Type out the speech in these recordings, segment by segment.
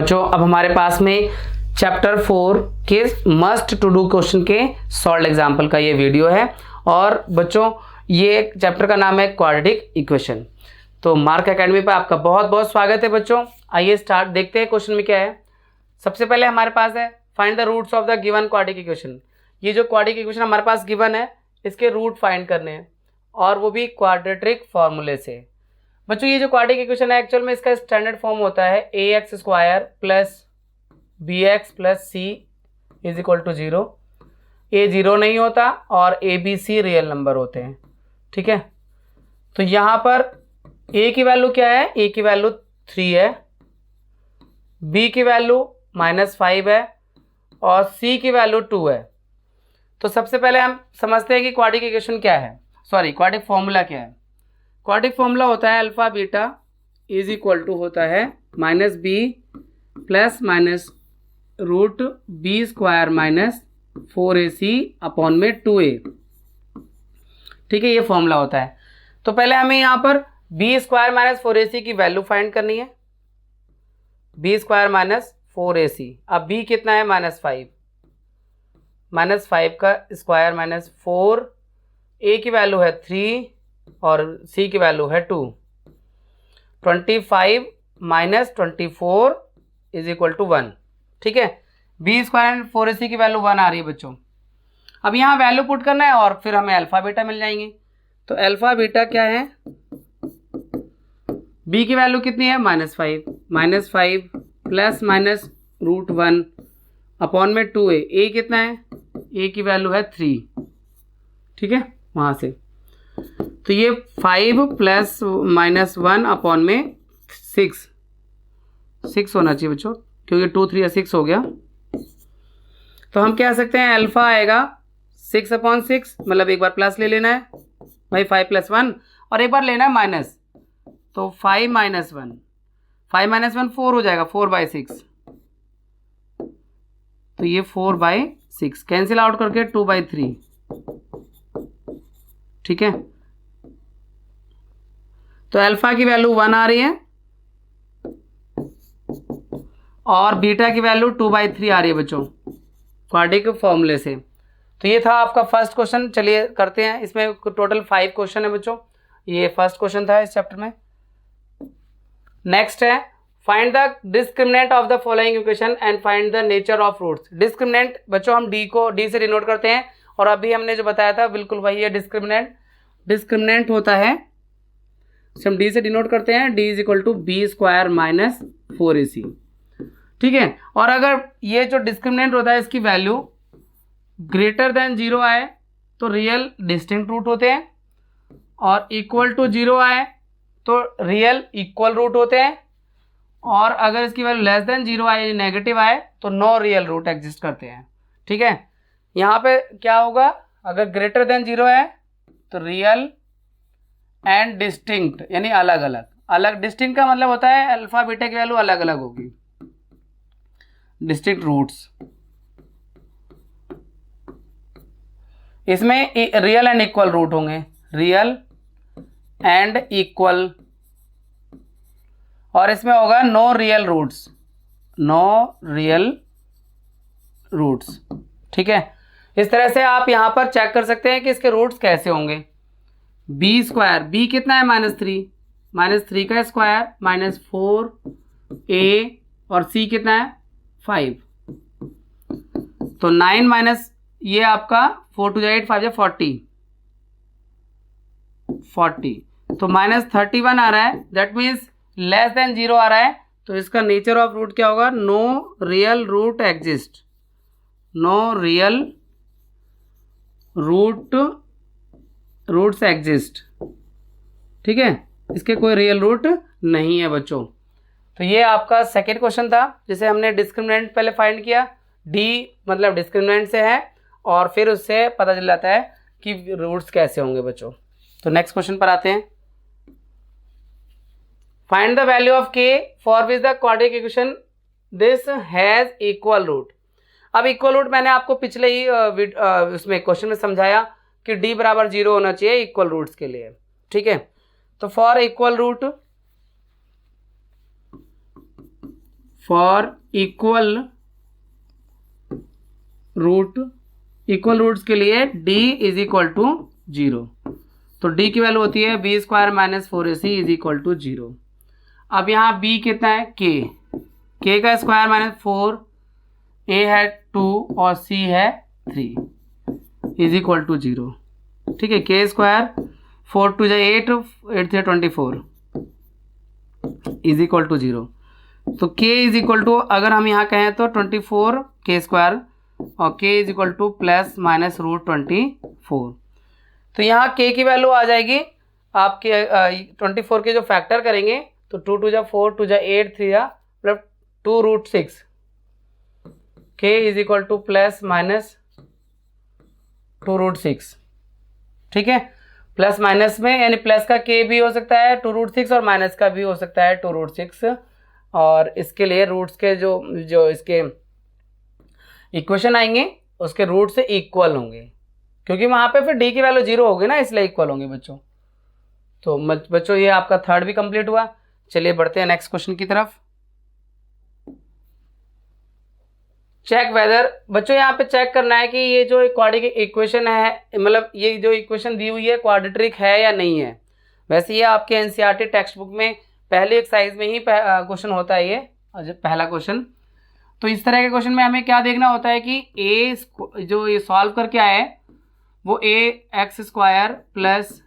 बच्चों अब हमारे पास में चैप्टर 4 के मस्ट टू डू क्वेश्चन के सॉल्व एग्जाम्पल का ये वीडियो है। और बच्चों ये चैप्टर का नाम है क्वाड्रेटिक इक्वेशन। तो मार्क एकेडमी पर आपका बहुत बहुत स्वागत है बच्चों। आइए स्टार्ट देखते हैं क्वेश्चन में क्या है। सबसे पहले हमारे पास है find the roots of the given quadratic equation. ये जो क्वाड्रेटिक इक्वेशन हमारे पास गिवन है इसके रूट फाइंड करने हैं और वो भी क्वाड्रेटिक फॉर्मूले से। बच्चों ये जो क्वाड्रेटिक इक्वेशन है एक्चुअल में इसका स्टैंडर्ड फॉर्म होता है ax² plus bx plus c is equal to 0। a 0 नहीं होता और a b c real number होते हैं। ठीक है, तो यहाँ पर a की वैल्यू क्या है, a की वैल्यू 3 है, b की वैल्यू -5 है और c की वैल्यू 2 है। तो सबसे पहले हम समझते हैं कि क्वाड्रेटिक इक्वेशन क्या है, क्वाड्रेटिक फॉर्मूला क्या है। क्वाड्रेटिक फॉर्मूला होता है alpha beta is equal to होता है -b plus minus root b² -4ac upon में 2a। ठीक है, ये फॉर्मूला होता है। तो पहले हमें यहाँ पर b² -4ac की वैल्यू फाइंड करनी है, b² -4ac। अब b कितना है -5, -5 का स्क्वायर -4, a की वैल्यू है 3 और c की वैल्यू है 2। 25 -24 इज इक्वल टू 1। ठीक है, b² 4ac की वैल्यू 1 आ रही है बच्चों। अब यहाँ वैल्यू पुट करना है और फिर हमें अल्फा बीटा मिल जाएंगे। तो अल्फा बीटा क्या है, b की वैल्यू कितनी है -5 प्लस माइनस रूट 1 अपॉन में 2a। a कितना है, a की वैल्यू है 3। ठीक है, वहाँ से तो ये 5 प्लस -1 अपॉन में 6 होना चाहिए बच्चों, क्योंकि 2 3 6 हो गया। तो हम कह सकते हैं अल्फा आएगा 6/6, मतलब एक बार प्लस ले लेना है भाई, 5 + 1 और एक बार लेना है माइनस। तो 5 - 1 4 हो जाएगा, 4/6। तो ये 4/6 कैंसिल आउट करके 2/3। ठीक है, तो अल्फा की वैल्यू 1 आ रही है और बीटा की वैल्यू 2/3 आ रही है बच्चों क्वाड्रेटिक फॉर्मूले से। तो ये था आपका फर्स्ट क्वेश्चन। चलिए करते हैं, इसमें टोटल 5 क्वेश्चन है बच्चों। ये फर्स्ट क्वेश्चन था इस चैप्टर में। नेक्स्ट है find the discriminant of the following equation and find the nature of roots. Discriminant बच्चों हम डी से डिनोट करते हैं और अभी हमने जो बताया था बिल्कुल वही है डिस्क्रिमिनेंट। डिस्क्रिमिनेंट होता है, हम डी से डिनोट करते हैं, d is equal to b² -4ac। ठीक है, और अगर ये जो डिस्क्रिमिनेंट होता है इसकी वैल्यू ग्रेटर देन 0 आए तो रियल डिस्टिंक्ट रूट होते हैं, और इक्वल टू 0 आए तो रियल इक्वल रूट होते हैं, और अगर इसकी वैल्यू लेस देन 0 आए, नेगेटिव आए तो नो रियल रूट एग्जिस्ट करते हैं। ठीक है, यहाँ पे क्या होगा, अगर ग्रेटर देन 0 है तो रियल एंड डिस्टिंक्ट यानी अलग अलग। डिस्टिंक्ट का मतलब होता है अल्फा बीटा की वैल्यू अलग अलग होगी। डिस्टिंक्ट रूट्स, इसमें रियल एंड इक्वल रूट होंगे, रियल एंड इक्वल, और इसमें होगा नो रियल रूट्स। ठीक है, इस तरह से आप यहां पर चेक कर सकते हैं कि इसके रूट्स कैसे होंगे। b², b कितना है -3 का स्क्वायर -4a और c कितना है 5। तो 9 माइनस ये आपका 4 2 8 5 40, तो -31 आ रहा है, दैट मीन्स लेस देन 0 आ रहा है। तो इसका नेचर ऑफ रूट क्या होगा, no real root exist, no real roots exist. ठीक है, इसके कोई रियल रूट नहीं है बच्चों। तो ये आपका सेकेंड क्वेश्चन था जिसे हमने डिस्क्रिमिनेंट पहले फाइंड किया, डी मतलब डिस्क्रिमिनेंट से है और फिर उससे पता चल जाता है कि रूट्स कैसे होंगे बच्चों। तो नेक्स्ट क्वेश्चन पर आते हैं। Find the value of k for which the quadratic equation this has equal root. अब इक्वल रूट मैंने आपको पिछले ही उसमें क्वेश्चन में समझाया कि d = 0 होना चाहिए इक्वल रूट्स के लिए। ठीक है, तो for equal root for equal roots के लिए d इज इक्वल टू 0। तो d की वैल्यू होती है b square minus 4ac is equal to 0। अब यहाँ b कितना है k का स्क्वायर माइनस 4, a है 2 और c है 3 इज इक्वल टू 0। ठीक है, k square 4 2 8 8 3 24 is equal to 0। तो k इज इक्वल टू, अगर हम यहाँ कहें तो 24 k स्क्वायर और k is equal to plus minus root 24। तो यहाँ k की वैल्यू आ जाएगी आपके 24 के जो फैक्टर करेंगे तो 2 2 जा 4 2 जा 8 3 जा plus 2 root 6 k is equal to plus minus 2 root 6। ठीक है, प्लस माइनस में यानी प्लस का k भी हो सकता है 2 रूट 6 और माइनस का भी हो सकता है 2 रूट 6। और इसके लिए रूट्स के जो इसके इक्वेशन आएंगे उसके रूट से इक्वल होंगे, क्योंकि वहाँ पे फिर d की वैल्यू 0 होगी ना, इसलिए इक्वल होंगे बच्चों। तो बच्चों ये आपका थर्ड भी कंप्लीट हुआ। चलिए बढ़ते हैं नेक्स्ट क्वेश्चन की तरफ। चेक वेदर, बच्चों यहाँ पे चेक करना है कि ये जो क्वाड्रेटिक इक्वेशन है, मतलब ये जो इक्वेशन दी हुई है क्वाड्रेटिक है या नहीं है। वैसे ये आपके एनसीईआरटी टेक्स्ट बुक में पहले एक्सरसाइज में ही क्वेश्चन होता है ये पहला क्वेश्चन। तो इस तरह के क्वेश्चन में हमें क्या देखना होता है कि a जो ये सॉल्व करके आया है वो ax square plus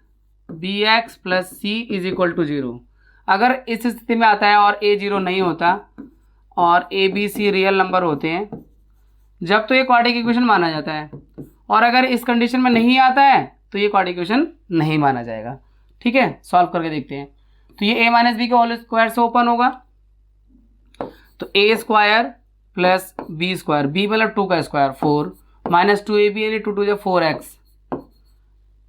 b x plus c is equal to 0। अगर इस स्थिति में आता है और a 0 नहीं होता और a b c real number होते हैं जब, तो ये क्वाड्रेटिक इक्वेशन माना जाता है। और अगर इस कंडीशन में नहीं आता है तो ये क्वाड्रेटिक इक्वेशन नहीं माना जाएगा। ठीक है, सॉल्व करके देखते हैं। तो ये a माइनस बी के होल स्क्वायर से ओपन होगा, तो a square plus b square, b मतलब 2 का स्क्वायर 4 माइनस 2ab यानी 2 2 4x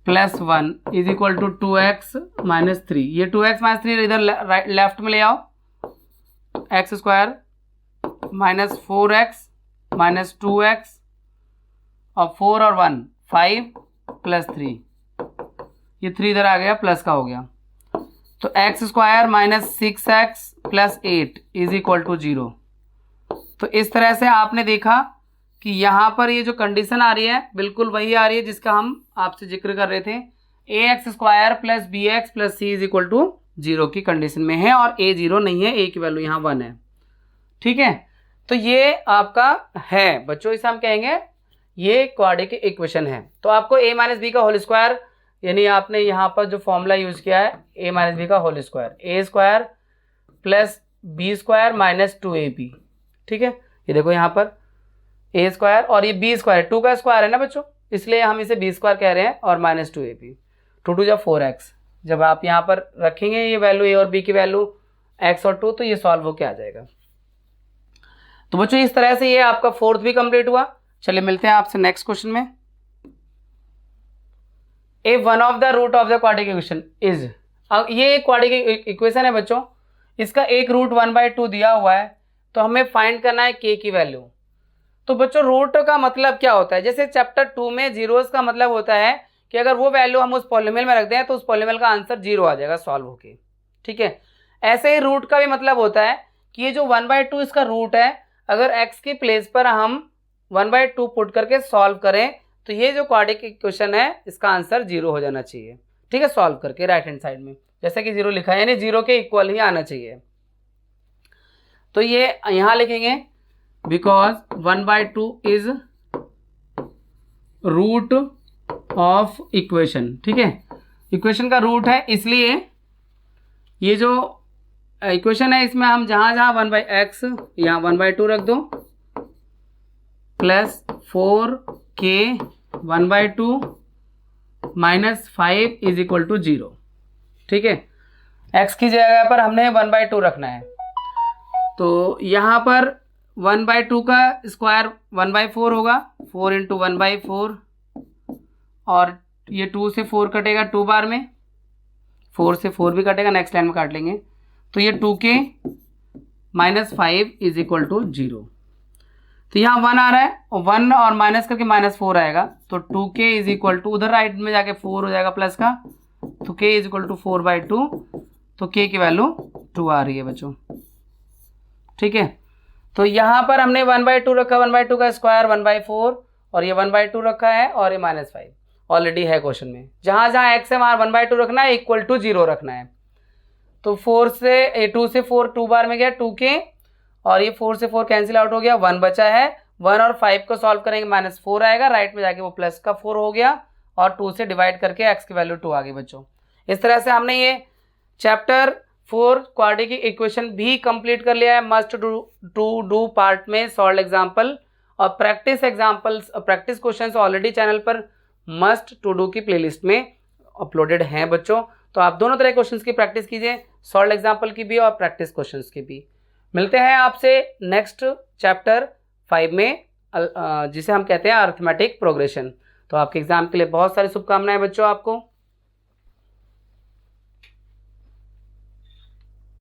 plus 1 is equal to 2x minus 3। ये 2x माइनस 3 इधर लेफ्ट में ले आओ, x square minus 4x minus 2x और 4 और 1 5 प्लस 3, ये 3 इधर आ गया प्लस का हो गया। तो x square minus 6x plus 8 is equal to 0। तो इस तरह से आपने देखा कि यहाँ पर ये जो कंडीशन आ रही है बिल्कुल वही आ रही है जिसका हम आपसे जिक्र कर रहे थे। ax square plus b x plus c is equal to 0 की कंडीशन में है और a 0 नहीं है, a की वैल्यू यहाँ 1 है। ठीक है, तो ये आपका है बच्चों, इसे हम कहेंगे ये क्वाड्रेटिक इक्वेशन है। तो आपको a माइनस बी का होल स्क्वायर, यानी आपने यहाँ पर जो फॉर्मूला यूज किया है a माइनस बी का whole square, a square plus b square minus 2ab। ठीक है, ये देखो यहाँ पर a स्क्वायर और ये b स्क्वायर 2 का स्क्वायर है ना बच्चों, इसलिए हम इसे b स्क्वायर कह रहे हैं और माइनस 2ab 2 2 जा 4x। जब आप यहाँ पर रखेंगे ये वैल्यू a और b की वैल्यू x और 2 तो ये सॉल्व होके आ जाएगा। तो बच्चों इस तरह से ये आपका फोर्थ भी कंप्लीट हुआ। चलिए मिलते हैं आपसे नेक्स्ट क्वेश्चन में। A one of the root of the quadratic equation is, अब ये एक क्वाड्रेटिक इक्वेशन है बच्चों, इसका एक रूट 1/2 दिया हुआ है, तो हमें फाइंड करना है k की वैल्यू। तो बच्चों रूट का मतलब क्या होता है, जैसे चैप्टर 2 में जीरोस का मतलब होता है कि अगर वो वैल्यू हम उस पॉलिनोमियल में रख दें तो उस पॉलिनोमियल का आंसर 0 आ जाएगा सॉल्व होके। ठीक है, ऐसे ही रूट का भी मतलब होता है कि ये जो 1/2 इसका रूट है, अगर x की प्लेस पर हम 1/2 पुट करके सॉल्व करें तो ये जो क्वाड्रेटिक इक्वेशन है इसका आंसर 0 हो जाना चाहिए। ठीक है, सॉल्व करके राइट हैंड साइड में जैसे कि 0 लिखा है, यानी 0 के इक्वल ही आना चाहिए। तो ये यहाँ लिखेंगे because 1/2 is root of equation. ठीक है, इक्वेशन का रूट है, इसलिए ये जो इक्वेशन है इसमें हम जहाँ जहाँ 1/x यहाँ 1/2 रख दो plus 4k 1/2 minus 5 is equal to 0। ठीक है, x की जगह पर हमने 1/2 रखना है, तो यहाँ पर 1/2 का स्क्वायर 1/4 होगा, 4 इंटू 1/4 और ये 2 से 4 कटेगा 2 बार में, 4 से 4 भी कटेगा, नेक्स्ट लाइन में काट लेंगे। तो ये 2k minus 5 is equal to 0। तो यहाँ 1 आ रहा है और 1 और माइनस करके माइनस 4 आएगा, तो 2k इज इक्वल टू उधर राइट में जाके 4 हो जाएगा प्लस का, तो k इज इक्वल टू 4/2, तो k की वैल्यू 2 आ रही है बच्चों। ठीक है, तो यहाँ पर हमने 1/2 रखा, 1/2 का स्क्वायर 1/4 और ये 1/2 रखा है और ये -5 ऑलरेडी है क्वेश्चन में। जहाँ जहाँ x है वहाँ 1/2 रखना है, इक्वल टू 0 रखना है। तो 2 से 4 2 बार में गया 2k और ये 4 से 4 कैंसिल आउट हो गया, 1 बचा है। 1 और 5 को सॉल्व करेंगे -4 आएगा, राइट में जाके वो प्लस का 4 हो गया और 2 से डिवाइड करके x की वैल्यू 2 आ गई बच्चों। इस तरह से हमने ये चैप्टर 4 क्वाड्रेटिक इक्वेशन भी कंप्लीट कर लिया है। मस्ट टू डू पार्ट में सॉल्व एग्जाम्पल और practice examples, practice questions already channel पर मस्ट टू डू की प्लेलिस्ट में अपलोडेड हैं बच्चों। तो आप दोनों तरह के क्वेश्चंस की प्रैक्टिस कीजिए, सॉल्व एग्जाम्पल की भी और प्रैक्टिस क्वेश्चंस की भी। मिलते हैं आपसे नेक्स्ट चैप्टर 5 में, जिसे हम कहते हैं अरिथमेटिक प्रोग्रेशन। तो आपके एग्जाम के लिए बहुत सारी शुभकामनाएं बच्चों आपको।